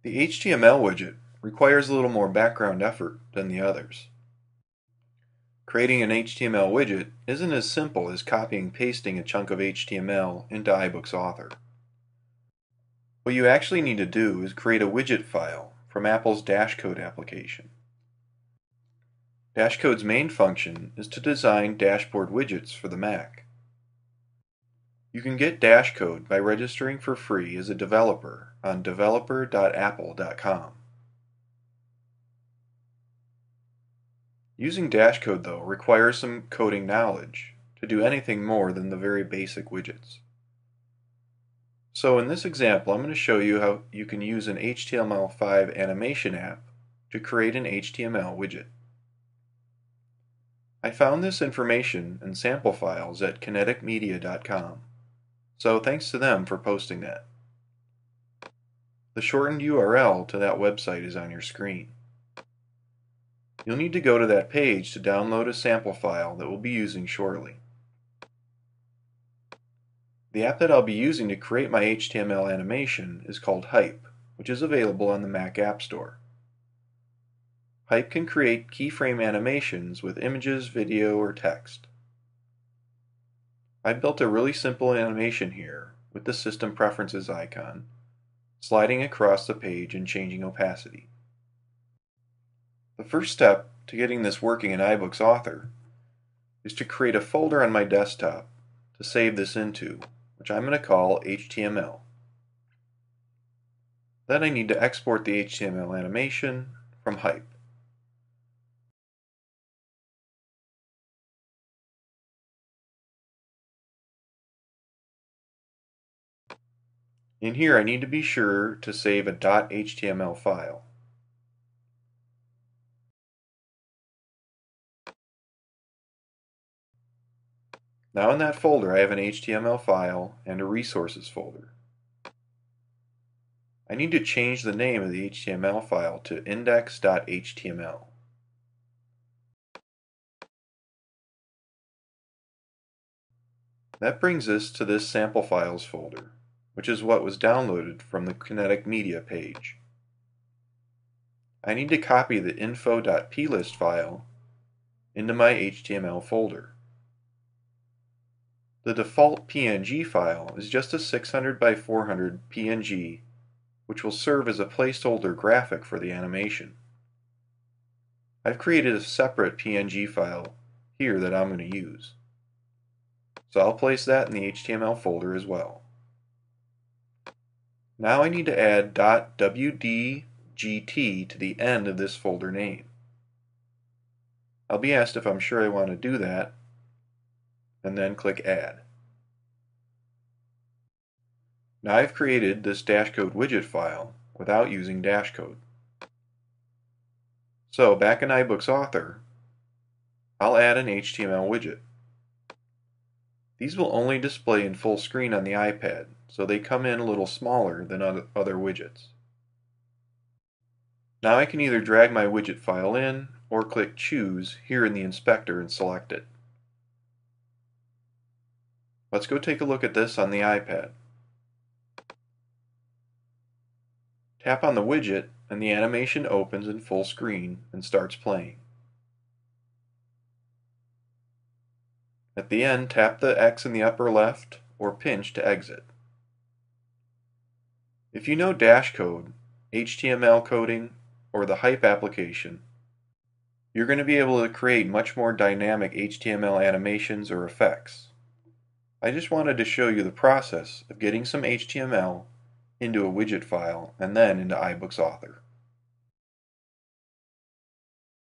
The HTML widget requires a little more background effort than the others. Creating an HTML widget isn't as simple as copying and pasting a chunk of HTML into iBooks Author. What you actually need to do is create a widget file from Apple's Dashcode application. Dashcode's main function is to design dashboard widgets for the Mac. You can get Dashcode by registering for free as a developer on developer.apple.com. Using Dashcode, though, requires some coding knowledge to do anything more than the very basic widgets. So in this example, I'm going to show you how you can use an HTML5 animation app to create an HTML widget. I found this information and sample files at kineticmedia.com, so thanks to them for posting that. The shortened URL to that website is on your screen. You'll need to go to that page to download a sample file that we'll be using shortly. The app that I'll be using to create my HTML animation is called Hype, which is available on the Mac App Store. Hype can create keyframe animations with images, video, or text. I built a really simple animation here with the System Preferences icon, sliding across the page and changing opacity. The first step to getting this working in iBooks Author is to create a folder on my desktop to save this into, which I'm going to call HTML. Then I need to export the HTML animation from Hype. In here I need to be sure to save a .html file. Now in that folder I have an HTML file and a resources folder. I need to change the name of the HTML file to index.html. That brings us to this sample files folder, which is what was downloaded from the Kinetic Media page. I need to copy the info.plist file into my HTML folder. The default PNG file is just a 600 by 400 PNG, which will serve as a placeholder graphic for the animation. I've created a separate PNG file here that I'm going to use. So I'll place that in the HTML folder as well. Now I need to add .wdgt to the end of this folder name. I'll be asked if I'm sure I want to do that, and then click Add. Now I've created this Dashcode widget file without using Dashcode. So back in iBooks Author, I'll add an HTML widget. These will only display in full screen on the iPad, so they come in a little smaller than other widgets. Now I can either drag my widget file in or click Choose here in the inspector and select it. Let's go take a look at this on the iPad. Tap on the widget and the animation opens in full screen and starts playing. At the end, tap the X in the upper left or pinch to exit. If you know Dashcode, HTML coding, or the Hype application, you're going to be able to create much more dynamic HTML animations or effects. I just wanted to show you the process of getting some HTML into a widget file and then into iBooks Author.